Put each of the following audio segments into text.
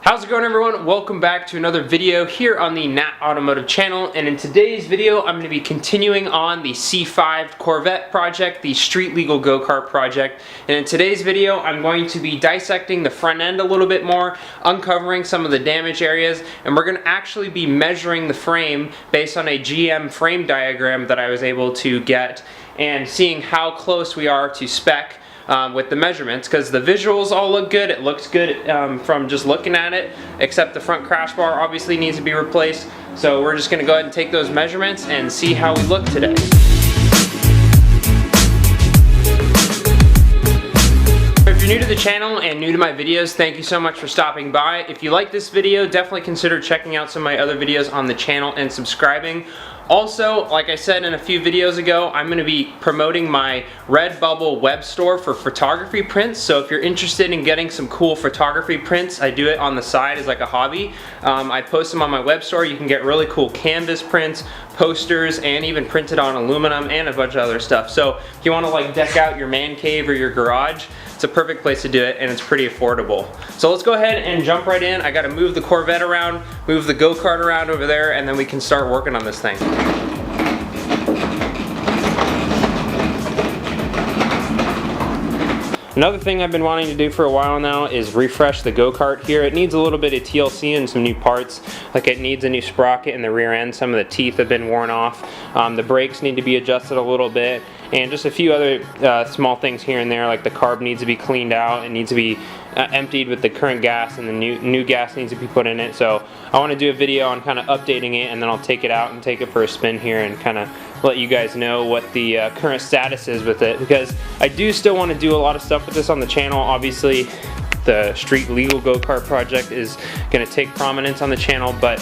How's it going, everyone? Welcome back to another video here on the Nat Automotive channel, and in today's video I'm going to be continuing on the C5 Corvette project, the street legal go-kart project. And in today's video I'm going to be dissecting the front end a little bit more, uncovering some of the damage areas, and we're going to actually be measuring the frame based on a GM frame diagram that I was able to get and seeing how close we are to spec with the measurements, because the visuals all look good. It looks good from just looking at it, except the front crash bar obviously needs to be replaced. So we're just going to go ahead and take those measurements and see how we look today. If you're new to the channel and new to my videos, thank you so much for stopping by. If you like this video, definitely consider checking out some of my other videos on the channel and subscribing. Also, like I said in a few videos ago, I'm going to be promoting my Redbubble web store for photography prints. So if you're interested in getting some cool photography prints, I do it on the side as like a hobby. I post them on my web store. You can get really cool canvas prints, posters, and even printed on aluminum and a bunch of other stuff. So if you want to like deck out your man cave or your garage, it's a perfect place to do it, and it's pretty affordable. So let's go ahead and jump right in. I got to move the Corvette around, move the go-kart around over there, and then we can start working on this thing. Another thing I've been wanting to do for a while now is refresh the go-kart here. It needs a little bit of TLC and some new parts. Like it needs a new sprocket in the rear end. Some of the teeth have been worn off. The brakes need to be adjusted a little bit. And just a few other small things here and there, like the carb needs to be cleaned out. It needs to be emptied with the current gas, and the new gas needs to be put in it. So I want to do a video on kind of updating it, and then I'll take it out and take it for a spin here and kind of let you guys know what the current status is with it, because I do still want to do a lot of stuff with this on the channel. Obviously the street legal go-kart project is going to take prominence on the channel, but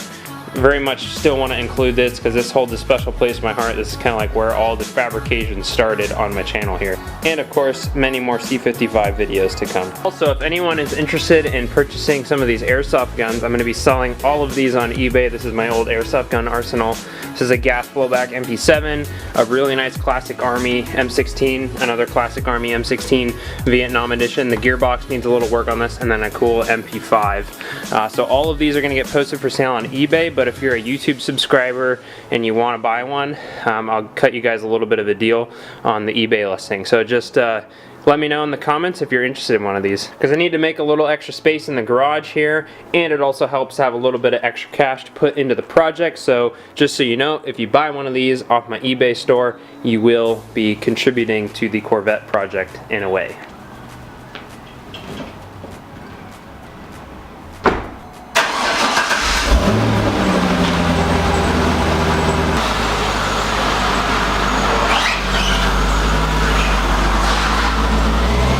very much still want to include this because this holds a special place in my heart. This is kind of like where all the fabrication started on my channel here. And of course, many more C55 videos to come. Also, if anyone is interested in purchasing some of these airsoft guns, I'm going to be selling all of these on eBay. This is my old airsoft gun arsenal. This is a gas blowback MP7, a really nice classic Army M16, another classic Army M16 Vietnam edition. The gearbox needs a little work on this, and then a cool MP5. So all of these are going to get posted for sale on eBay, but if you're a YouTube subscriber and you want to buy one, I'll cut you guys a little bit of a deal on the eBay listing. So just let me know in the comments if you're interested in one of these, because I need to make a little extra space in the garage here, and it also helps to have a little bit of extra cash to put into the project. So just so you know, if you buy one of these off my eBay store, you will be contributing to the Corvette project in a way.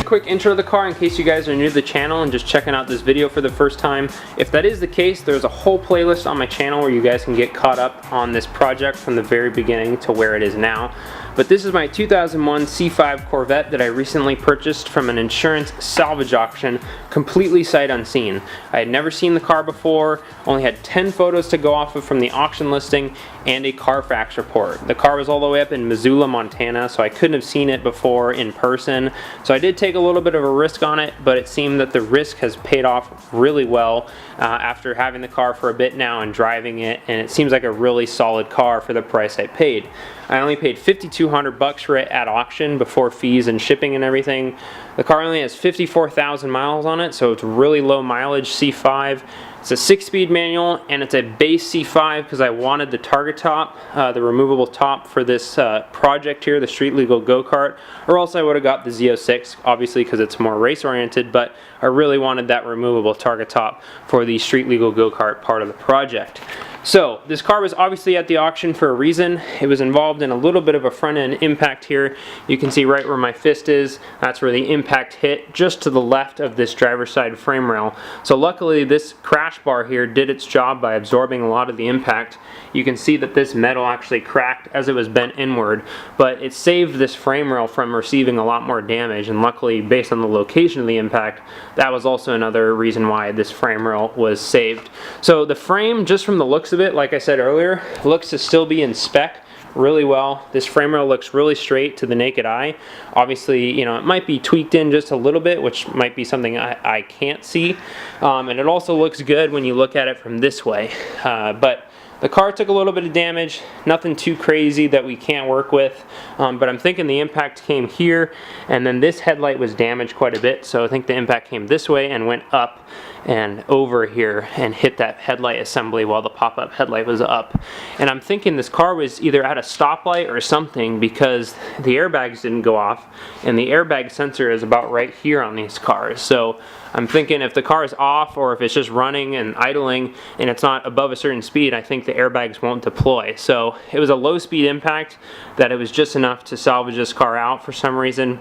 Quick intro of the car in case you guys are new to the channel and just checking out this video for the first time. If that is the case, there's a whole playlist on my channel where you guys can get caught up on this project from the very beginning to where it is now. But this is my 2001 C5 Corvette that I recently purchased from an insurance salvage auction, completely sight unseen. I had never seen the car before, only had 10 photos to go off of from the auction listing and a Carfax report. The car was all the way up in Missoula, Montana, so I couldn't have seen it before in person. So I did take a little bit of a risk on it, but it seemed that the risk has paid off really well after having the car for a bit now and driving it, and it seems like a really solid car for the price I paid. I only paid $5,200 for it at auction before fees and shipping and everything. The car only has 54,000 miles on it, so it's really low mileage C5. It's a 6-speed manual, and it's a base C5 because I wanted the target top, the removable top for this project here, the street legal go-kart, or else I would have got the Z06, obviously because it's more race oriented, but I really wanted that removable target top for the street legal go-kart part of the project. So this car was obviously at the auction for a reason. It was involved in a little bit of a front end impact here. You can see right where my fist is, that's where the impact hit, just to the left of this driver's side frame rail. So luckily this crash bar here did its job by absorbing a lot of the impact. You can see that this metal actually cracked as it was bent inward, but it saved this frame rail from receiving a lot more damage, and luckily based on the location of the impact, that was also another reason why this frame rail was saved. So the frame, just from the looks of it, like I said earlier, looks to still be in spec. really well. This frame rail looks really straight to the naked eye. Obviously, you know, it might be tweaked in just a little bit, which might be something I can't see. And it also looks good when you look at it from this way. But the car took a little bit of damage, nothing too crazy that we can't work with, but I'm thinking the impact came here, and then this headlight was damaged quite a bit, so I think the impact came this way and went up and over here and hit that headlight assembly while the pop-up headlight was up. And I'm thinking this car was either at a stoplight or something, because the airbags didn't go off, and the airbag sensor is about right here on these cars. So I'm thinking if the car is off, or if it's just running and idling and it's not above a certain speed, I think the airbags won't deploy. So it was a low speed impact that it was just enough to salvage this car out for some reason.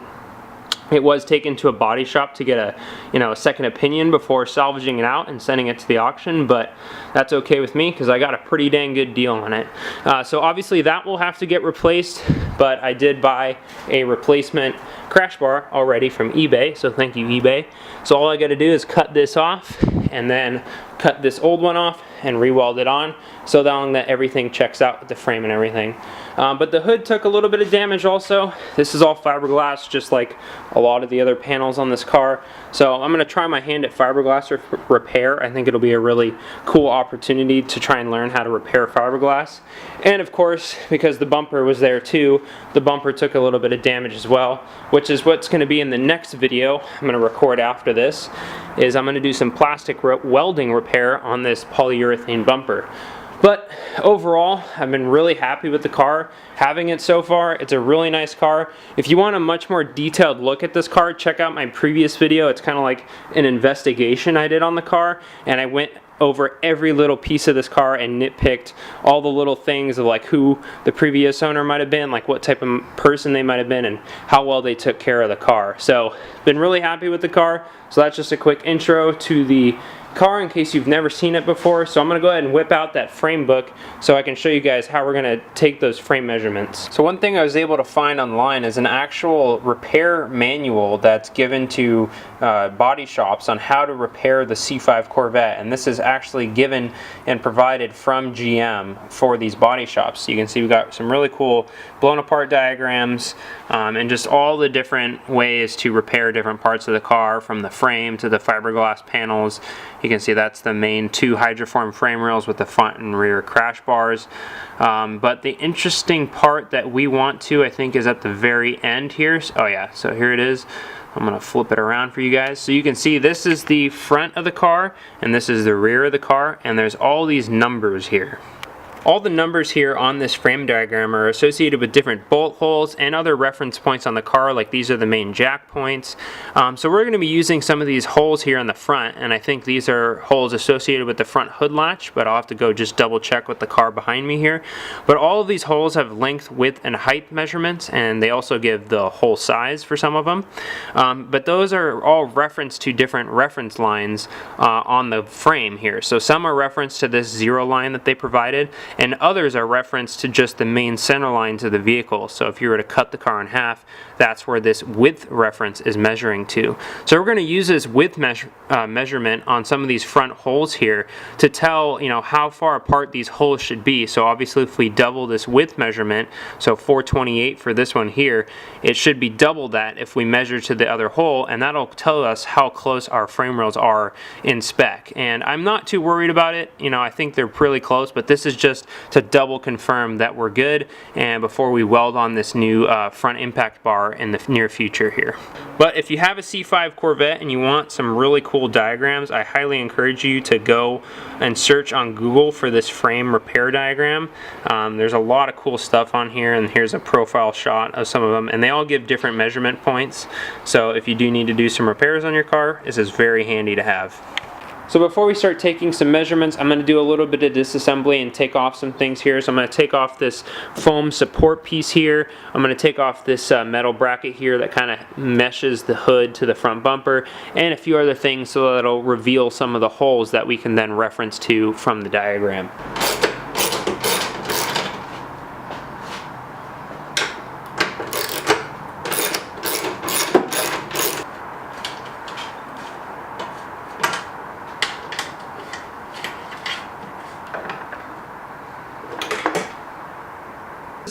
It was taken to a body shop to get a second opinion before salvaging it out and sending it to the auction, but that's okay with me because I got a pretty dang good deal on it. So obviously that will have to get replaced, but I did buy a replacement crash bar already from eBay, so thank you eBay. So all I got to do is cut this off and then cut this old one off and re-weld it on so that everything checks out with the frame and everything. But the hood took a little bit of damage also. This is all fiberglass, just like a lot of the other panels on this car. So I'm going to try my hand at fiberglass repair. I think it'll be a really cool opportunity to try and learn how to repair fiberglass. And of course, because the bumper was there too, the bumper took a little bit of damage as well, which is what's going to be in the next video I'm going to record after this, is I'm going to do some plastic welding repair on this polyurethane bumper. But overall, I've been really happy with the car, having it so far. It's a really nice car. If you want a much more detailed look at this car, check out my previous video. It's kind of like an investigation I did on the car, and I went over every little piece of this car and nitpicked all the little things of like who the previous owner might have been, like what type of person they might have been, and how well they took care of the car. So been really happy with the car. So that's just a quick intro to the car in case you've never seen it before. So I'm going to go ahead and whip out that frame book so I can show you guys how we're going to take those frame measurements. So one thing I was able to find online is an actual repair manual that's given to body shops on how to repair the C5 Corvette, and this is actually given and provided from GM for these body shops. So you can see we've got some really cool blown apart diagrams and just all the different ways to repair different parts of the car, from the frame to the fiberglass panels. You can see that's the main two hydroform frame rails with the front and rear crash bars. But the interesting part that we want to, I think, is at the very end here. Oh yeah, so here it is. I'm going to flip it around for you guys. So you can see this is the front of the car and this is the rear of the car, and there's all these numbers here. All the numbers here on this frame diagram are associated with different bolt holes and other reference points on the car, like these are the main jack points. So we're going to be using some of these holes here on the front, and I think these are holes associated with the front hood latch, but I'll have to go just double check with the car behind me here. But all of these holes have length, width, and height measurements, and they also give the hole size for some of them. But those are all referenced to different reference lines on the frame here. So some are referenced to this 0 line that they provided, and others are referenced to just the main center lines of the vehicle. So if you were to cut the car in half, that's where this width reference is measuring to. So we're going to use this width measurement on some of these front holes here to tell, how far apart these holes should be. So obviously if we double this width measurement, so 428 for this one here, it should be double that if we measure to the other hole, and that'll tell us how close our frame rails are in spec. And I'm not too worried about it. I think they're pretty close, but this is just to double confirm that we're good and before we weld on this new front impact bar in the near future here. But if you have a C5 Corvette and you want some really cool diagrams, I highly encourage you to go and search on Google for this frame repair diagram. There's a lot of cool stuff on here, and here's a profile shot of some of them, and they all give different measurement points. So if you do need to do some repairs on your car, this is very handy to have. So before we start taking some measurements, I'm going to do a little bit of disassembly and take off some things here. So I'm going to take off this foam support piece here. I'm going to take off this metal bracket here that kind of meshes the hood to the front bumper, and a few other things so that it'll reveal some of the holes that we can then reference to from the diagram.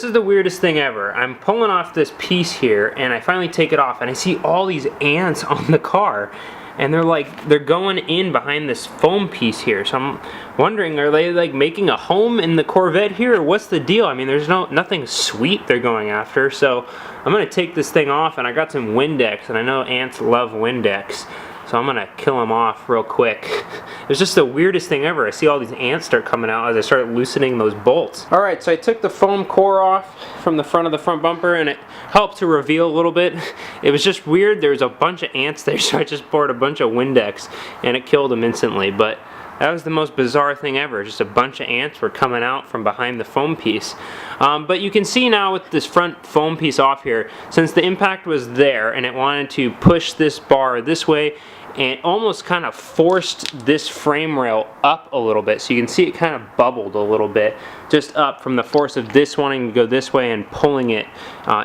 this is the weirdest thing ever. I'm pulling off this piece here, and I finally take it off, and I see all these ants on the car. And they're going in behind this foam piece here. So I'm wondering, are they like making a home in the Corvette here, or what's the deal? I mean, there's nothing sweet they're going after. So I'm gonna take this thing off, and I got some Windex, and I know ants love Windex. So I'm gonna kill them off real quick. It's just the weirdest thing ever. I see all these ants start coming out as I start loosening those bolts. Alright, so I took the foam core off from the front of the front bumper, and it helped to reveal a little bit. It was just weird. There was a bunch of ants there, so I just poured a bunch of Windex and it killed them instantly. But that was the most bizarre thing ever. Just a bunch of ants were coming out from behind the foam piece. But you can see now with this front foam piece off here, since the impact was there and it wanted to push this bar this way, and almost kind of forced this frame rail up a little bit. So you can see it kind of bubbled a little bit just up from the force of this wanting to go this way and pulling it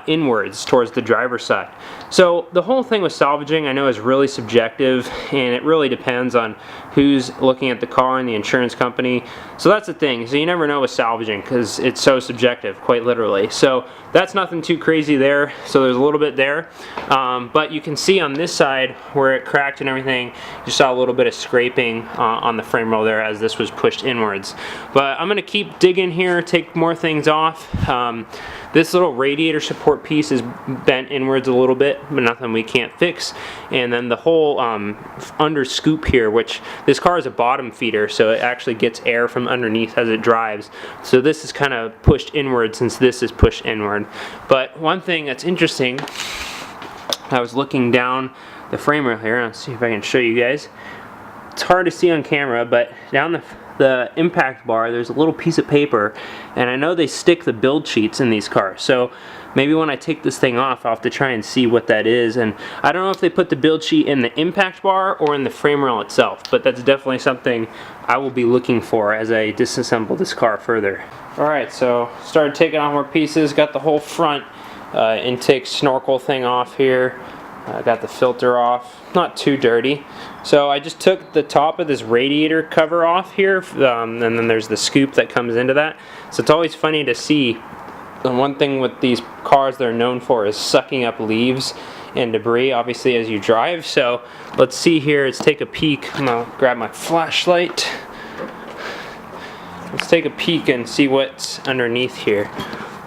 inwards towards the driver's side. So the whole thing with salvaging, I know, is really subjective, and it really depends on who's looking at the car and the insurance company. So that's the thing. So you never know with salvaging because it's so subjective, quite literally. So that's nothing too crazy there. So there's a little bit there. But you can see on this side where it cracked and everything, you saw a little bit of scraping on the frame rail there as this was pushed inwards. But I'm going to keep digging here, take more things off. This little radiator support piece is bent inwards a little bit, but nothing we can't fix. And then the whole under scoop here, which this car is a bottom feeder, so it actually gets air from underneath as it drives. So this is kind of pushed inward since this is pushed inward. But one thing that's interesting, I was looking down the frame rail here. Let's see if I can show you guys. It's hard to see on camera, but down the impact bar, there's a little piece of paper, and I know they stick the build sheets in these cars. So maybe when I take this thing off, I'll have to try and see what that is. And I don't know if they put the build sheet in the impact bar or in the frame rail itself, but that's definitely something I will be looking for as I disassemble this car further. Alright, so started taking off more pieces, got the whole front intake snorkel thing off here. Got the filter off, not too dirty. So I just took the top of this radiator cover off here, and then there's the scoop that comes into that. So it's always funny to see. And one thing with these cars they're known for is sucking up leaves and debris, obviously, as you drive. So let's see here, let's take a peek. I'm gonna grab my flashlight. Let's take a peek and see what's underneath here.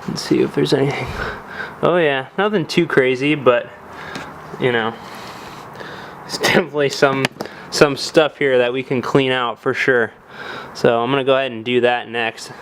Let's see if there's anything. Oh yeah, nothing too crazy, but you know, there's definitely some stuff here that we can clean out for sure. So I'm gonna go ahead and do that next.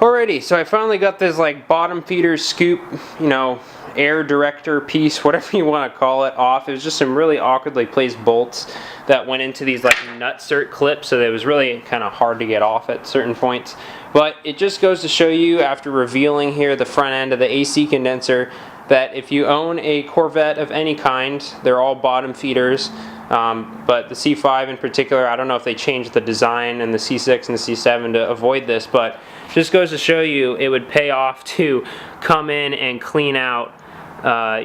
Alrighty, so I finally got this like bottom feeder scoop, you know, air director piece, whatever you want to call it, off. It was just some really awkwardly placed bolts that went into these like nutsert clips, so it was really kind of hard to get off at certain points. But it just goes to show you, after revealing here the front end of the AC condenser, that if you own a Corvette of any kind, they're all bottom feeders. But the C5 in particular, I don't know if they changed the design in the C6 and the C7 to avoid this, but just goes to show you it would pay off to come in and clean out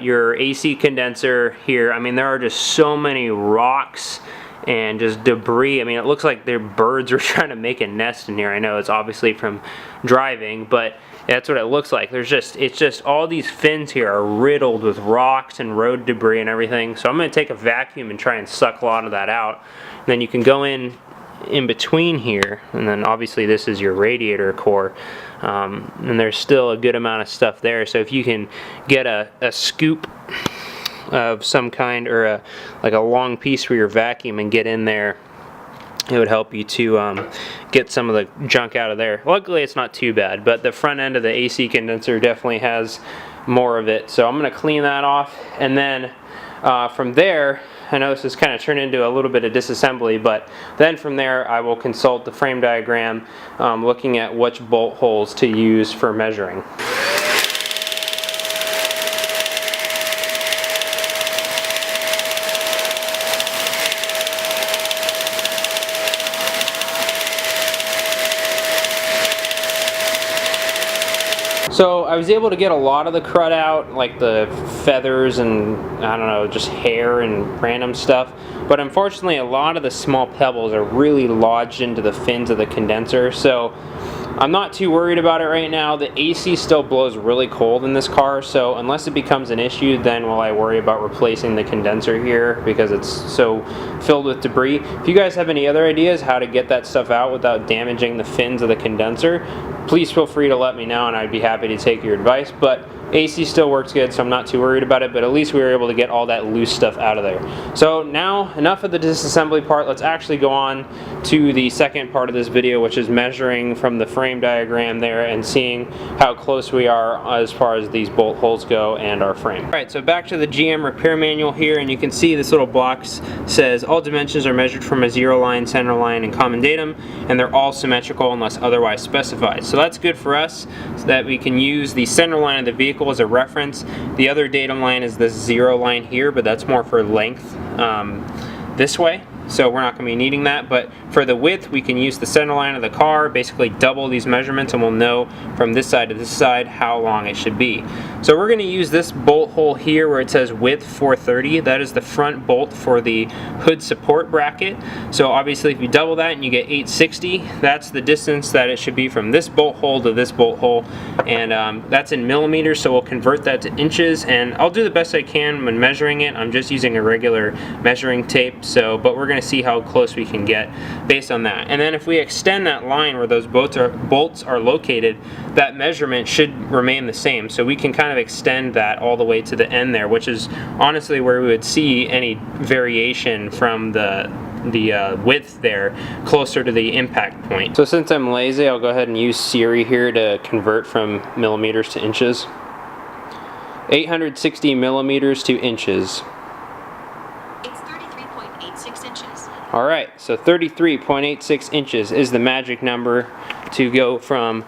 your AC condenser here. I mean, there are just so many rocks and just debris. I mean, it looks like their birds were trying to make a nest in here. I know it's obviously from driving, but that's what it looks like. It's just all these fins here are riddled with rocks and road debris and everything. So I'm going to take a vacuum and try and suck a lot of that out. And then you can go in between here, and then obviously this is your radiator core, and there's still a good amount of stuff there. So if you can get a scoop of some kind, or like a long piece for your vacuum, and get in there, it would help you to get some of the junk out of there. Luckily it's not too bad, but the front end of the AC condenser definitely has more of it. So I'm going to clean that off, and then from there, I know this has kind of turned into a little bit of disassembly, but then from there I will consult the frame diagram, looking at which bolt holes to use for measuring. So I was able to get a lot of the crud out, like the feathers and, I don't know, just hair and random stuff. But unfortunately, a lot of the small pebbles are really lodged into the fins of the condenser. So I'm not too worried about it right now. The AC still blows really cold in this car, so unless it becomes an issue, then will I worry about replacing the condenser here because it's so filled with debris. If you guys have any other ideas how to get that stuff out without damaging the fins of the condenser, please feel free to let me know and I'd be happy to take your advice. But AC still works good, so I'm not too worried about it, but at least we were able to get all that loose stuff out of there. So now, enough of the disassembly part. Let's actually go on to the second part of this video, which is measuring from the frame diagram there and seeing how close we are as far as these bolt holes go and our frame. Alright, so back to the GM repair manual here, and you can see this little box says all dimensions are measured from a 0 line, center line, and common datum, and they're all symmetrical unless otherwise specified. So that's good for us, so that we can use the center line of the vehicle as a reference. The other datum line is this 0 line here, but that's more for length this way, so we're not going to be needing that. But for the width, we can use the center line of the car, basically double these measurements, and we'll know from this side to this side how long it should be. So we're going to use this bolt hole here where it says width 430. That is the front bolt for the hood support bracket. So obviously if you double that and you get 860, that's the distance that it should be from this bolt hole to this bolt hole, and that's in millimeters, so we'll convert that to inches, and I'll do the best I can when measuring it. I'm just using a regular measuring tape, but we're going to see how close we can get based on that. And then if we extend that line where those bolts are located, that measurement should remain the same. So we can kind of extend that all the way to the end there, which is honestly where we would see any variation from the width there closer to the impact point. So since I'm lazy, I'll go ahead and use Siri here to convert from millimeters to inches. 860 millimeters to inches. It's 33.86 inches. Alright, so 33.86 inches is the magic number to go from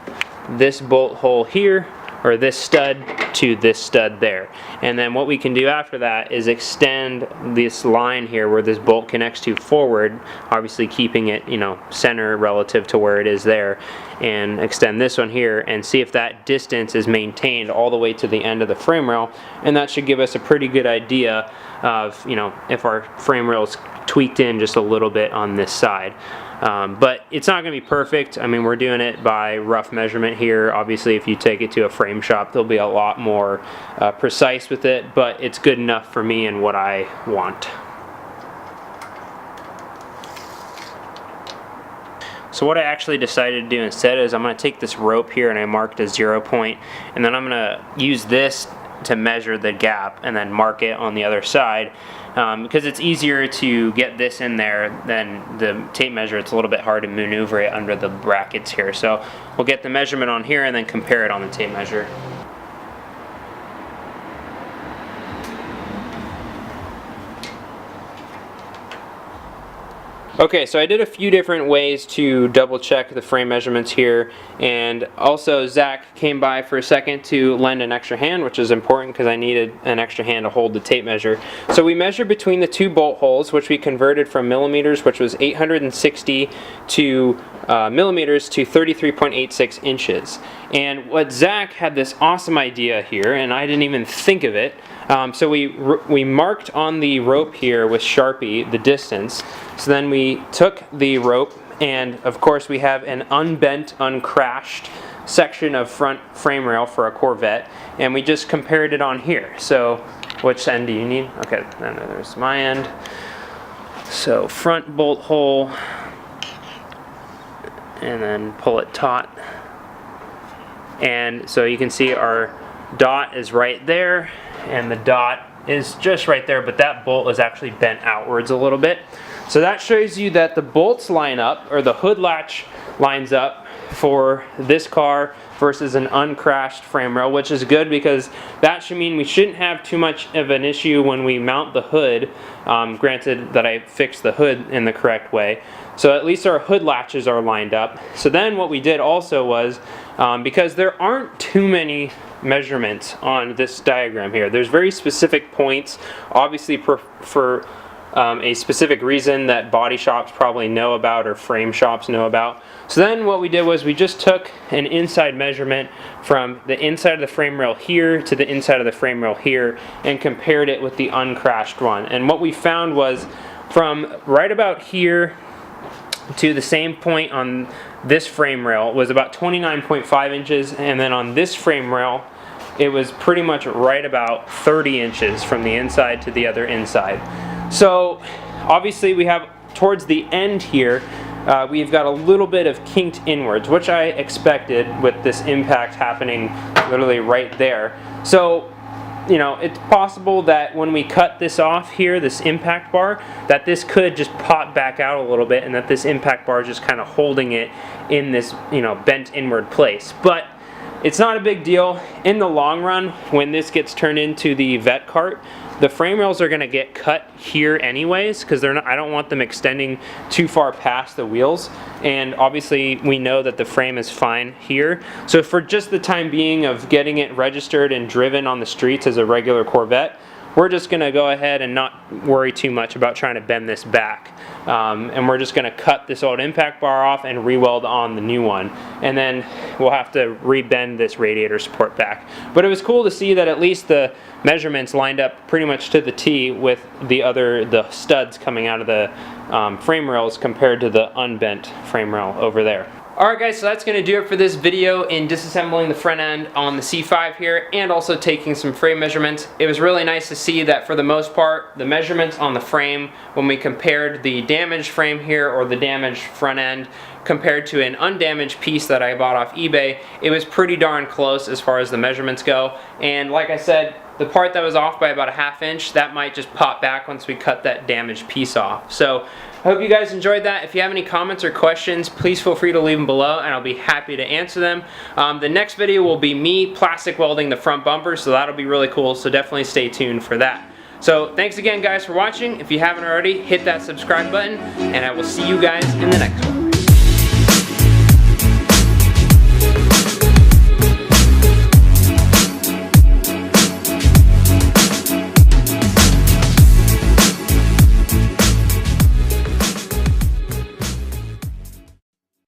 this bolt hole here, or this stud, to this stud there. And then what we can do after that is extend this line here where this bolt connects to forward, obviously keeping it, you know, center relative to where it is there, and extend this one here and see if that distance is maintained all the way to the end of the frame rail, and that should give us a pretty good idea of, you know, if our frame rail is tweaked in just a little bit on this side. But it's not going to be perfect. I mean, we're doing it by rough measurement here. Obviously, if you take it to a frame shop, they'll be a lot more precise with it, but it's good enough for me and what I want. So what I actually decided to do instead is I'm going to take this rope here and I marked a 0 point, and then I'm going to use this to measure the gap and then mark it on the other side, because it's easier to get this in there than the tape measure. It's a little bit hard to maneuver it under the brackets here. So we'll get the measurement on here and then compare it on the tape measure. Okay, so I did a few different ways to double check the frame measurements here, and also Zach came by for a second to lend an extra hand, which is important because I needed an extra hand to hold the tape measure. So we measured between the two bolt holes, which we converted from millimeters, which was 860, to millimeters to 33.86 inches. And what Zach had this awesome idea here, and I didn't even think of it. So we marked on the rope here with Sharpie the distance. So then we took the rope, and of course we have an unbent, uncrashed section of front frame rail for a Corvette, and we just compared it on here. So which end do you need? Okay, then there's my end. So front bolt hole, and then pull it taut. And so you can see our dot is right there, and the dot is just right there, but that bolt is actually bent outwards a little bit. So that shows you that the bolts line up, or the hood latch lines up for this car versus an uncrashed frame rail, which is good because that should mean we shouldn't have too much of an issue when we mount the hood, granted that I fixed the hood in the correct way. So at least our hood latches are lined up. So then what we did also was, because there aren't too many measurements on this diagram here, there's very specific points, obviously for a specific reason that body shops probably know about or frame shops know about. So then what we did was we just took an inside measurement from the inside of the frame rail here to the inside of the frame rail here and compared it with the uncrashed one. And what we found was from right about here to the same point on this frame rail was about 29.5 inches, and then on this frame rail it was pretty much right about 30 inches from the inside to the other inside. So obviously we have towards the end here, we've got a little bit of kinked inwards, which I expected with this impact happening literally right there. So, you know, it's possible that when we cut this off here, this impact bar, that this could just pop back out a little bit, and that this impact bar is just kind of holding it in this, you know, bent inward place. But it's not a big deal. In the long run, when this gets turned into the Vette cart, the frame rails are going to get cut here anyways, because they're not, I don't want them extending too far past the wheels. And obviously we know that the frame is fine here. So for just the time being of getting it registered and driven on the streets as a regular Corvette, we're just going to go ahead and not worry too much about trying to bend this back. And we're just going to cut this old impact bar off and re-weld on the new one. And then we'll have to re-bend this radiator support back. But it was cool to see that at least the measurements lined up pretty much to the T with the studs coming out of the frame rails compared to the unbent frame rail over there. Alright guys, so that's going to do it for this video in disassembling the front end on the C5 here and also taking some frame measurements. It was really nice to see that for the most part, the measurements on the frame, when we compared the damaged frame here or the damaged front end compared to an undamaged piece that I bought off eBay, it was pretty darn close as far as the measurements go. And like I said, the part that was off by about a ½ inch, that might just pop back once we cut that damaged piece off. So I hope you guys enjoyed that. If you have any comments or questions, please feel free to leave them below and I'll be happy to answer them. The next video will be me plastic welding the front bumper, so that'll be really cool, so definitely stay tuned for that. So thanks again guys for watching. If you haven't already, hit that subscribe button and I will see you guys in the next one.